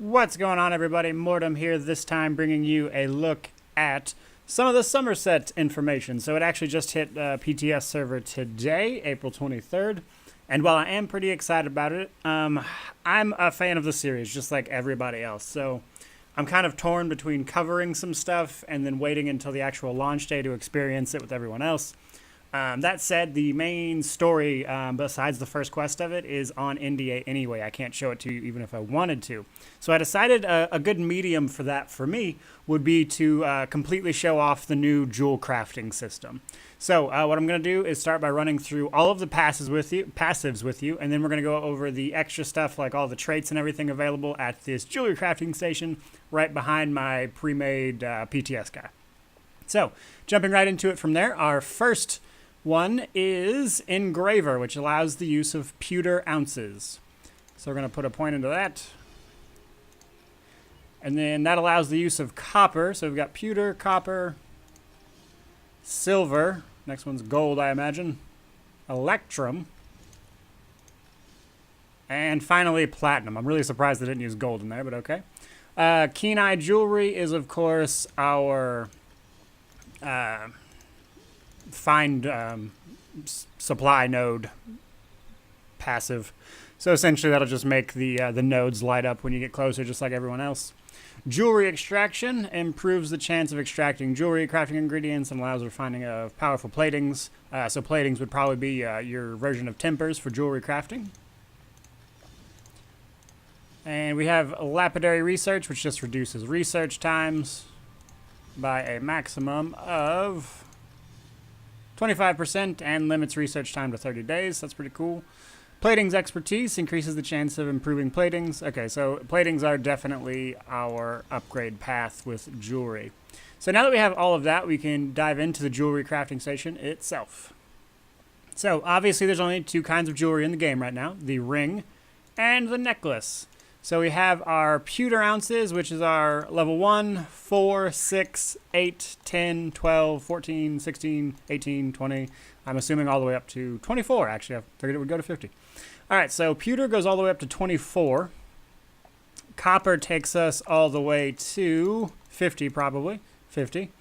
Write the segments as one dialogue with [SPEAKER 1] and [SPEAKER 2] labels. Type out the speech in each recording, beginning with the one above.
[SPEAKER 1] What's going on, everybody? Mortym here, this time bringing you a look at some of the Somerset information. So it actually just hit PTS server today, April 23rd. And while I am pretty excited about it, I'm a fan of the series, just like everybody else. So I'm kind of torn between covering some stuff and then waiting until the actual launch day to experience it with everyone else. That said, the main story, besides the first quest of it, is on NDA anyway. I can't show it to you even if I wanted to. So I decided a good medium for that for me would be to completely show off the new jewel crafting system. So what I'm going to do is start by running through all of the passives with you, and then we're going to go over the extra stuff like all the traits and everything available at this jewelry crafting station right behind my pre-made PTS guy. So jumping right into it from there, our first one is Engraver, which allows the use of pewter ounces. So we're going to put a point into that. And then that allows the use of copper. So we've got pewter, copper, silver. Next one's gold, I imagine. Electrum. And finally, platinum. I'm really surprised they didn't use gold in there, but okay. Keen Eye Jewelry is, of course, our find supply node passive. So essentially that'll just make the nodes light up when you get closer, just like everyone else. Jewelry Extraction improves the chance of extracting jewelry crafting ingredients and allows refining of powerful platings. So platings would probably be your version of tempers for jewelry crafting. And we have Lapidary Research, which just reduces research times by a maximum of 25% and limits research time to 30 days. That's pretty cool. Platings Expertise increases the chance of improving platings. Okay, so platings are definitely our upgrade path with jewelry. So now that we have all of that, we can dive into the jewelry crafting station itself. So obviously there's only two kinds of jewelry in the game right now, the ring and the necklace. So we have our pewter ounces, which is our level 1, 4, 6, 8, 10, 12, 14, 16, 18, 20. I'm assuming all the way up to 24, actually. I figured it would go to 50. All right, so pewter goes all the way up to 24. Copper takes us all the way to 50, probably. 50.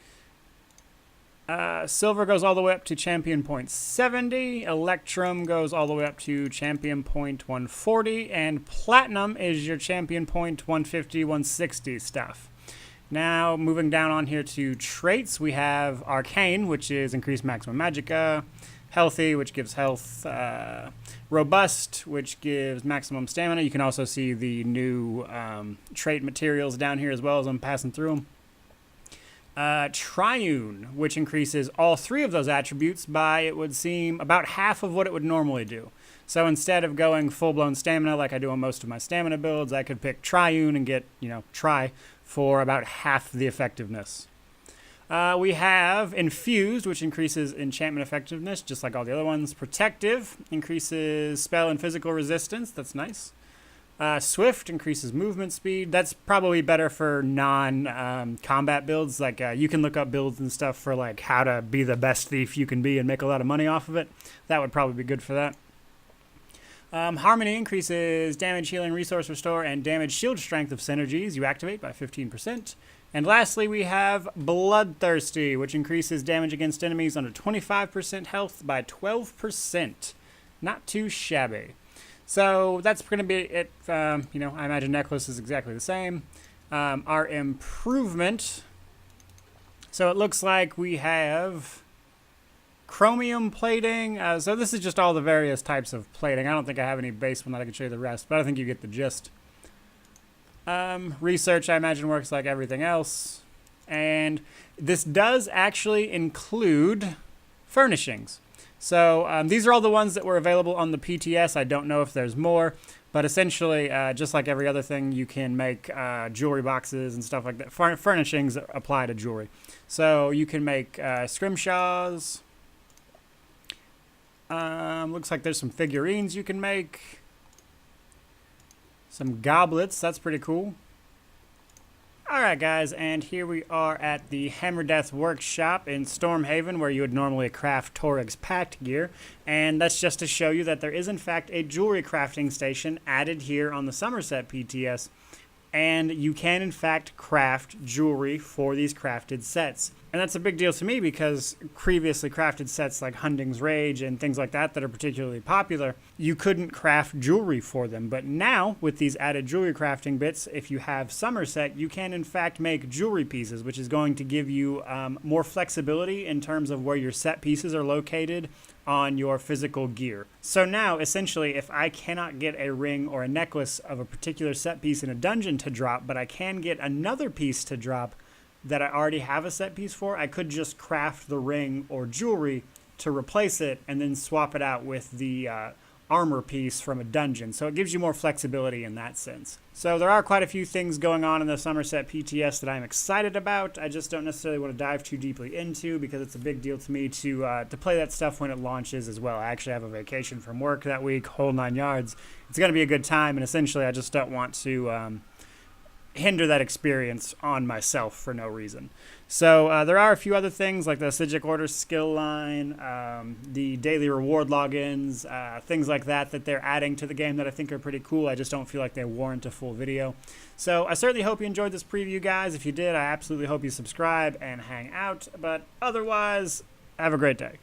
[SPEAKER 1] Silver goes all the way up to champion point 70. Electrum goes all the way up to champion point 140. And platinum is your champion point 150, 160 stuff. Now, moving down on here to traits, we have Arcane, which is increased maximum magicka. Healthy, which gives health. Robust, which gives maximum stamina. You can also see the new trait materials down here as well as I'm passing through them. Triune, which increases all three of those attributes by, it would seem, about half of what it would normally do. So instead of going full-blown stamina like I do on most of my stamina builds, I could pick Triune and get, Tri for about half the effectiveness. We have Infused, which increases enchantment effectiveness, just like all the other ones. Protective increases spell and physical resistance. That's nice. Swift increases movement speed. That's probably better for non-combat builds. Like you can look up builds and stuff for like how to be the best thief you can be and make a lot of money off of it. That would probably be good for that. Harmony increases damage, healing, resource restore, and damage shield strength of synergies you activate by 15%. And lastly, we have Bloodthirsty, which increases damage against enemies under 25% health by 12%. Not too shabby. So that's going to be it. I imagine necklace is exactly the same. Our improvement. So it looks like we have chromium plating. So this is just all the various types of plating. I don't think I have any base one that I can show you the rest, but I think you get the gist. Research, I imagine, works like everything else. And this does actually include furnishings. So these are all the ones that were available on the PTS. I don't know if there's more, but essentially, just like every other thing, you can make jewelry boxes and stuff like that. Furnishings apply to jewelry. So you can make scrimshaws. Looks like there's some figurines you can make. Some goblets. That's pretty cool. Alright guys, and here we are at the Hammer Death Workshop in Stormhaven, where you would normally craft Toryg's Pact gear, and that's just to show you that there is in fact a jewelry crafting station added here on the Somerset PTS and you can in fact craft jewelry for these crafted sets. And that's a big deal to me because previously crafted sets like Hunding's Rage and things like that are particularly popular, you couldn't craft jewelry for them. But now, with these added jewelry crafting bits, if you have Somerset, you can in fact make jewelry pieces, which is going to give you more flexibility in terms of where your set pieces are located on your physical gear. So now, essentially, if I cannot get a ring or a necklace of a particular set piece in a dungeon to drop, but I can get another piece to drop that I already have a set piece for, I could just craft the ring or jewelry to replace it and then swap it out with the armor piece from a dungeon. So it gives you more flexibility in that sense. So there are quite a few things going on in the Somerset PTS that I'm excited about. I just don't necessarily want to dive too deeply into because it's a big deal to me to play that stuff when it launches as well. I actually have a vacation from work that week, whole 9 yards. It's going to be a good time, and essentially I just don't want to hinder that experience on myself for no reason. So there are a few other things like the Sigic Order skill line, the daily reward logins, things like that they're adding to the game that I think are pretty cool. I just don't feel like they warrant a full video. So I certainly hope you enjoyed this preview, guys. If you did, I absolutely hope you subscribe and hang out. But otherwise, have a great day.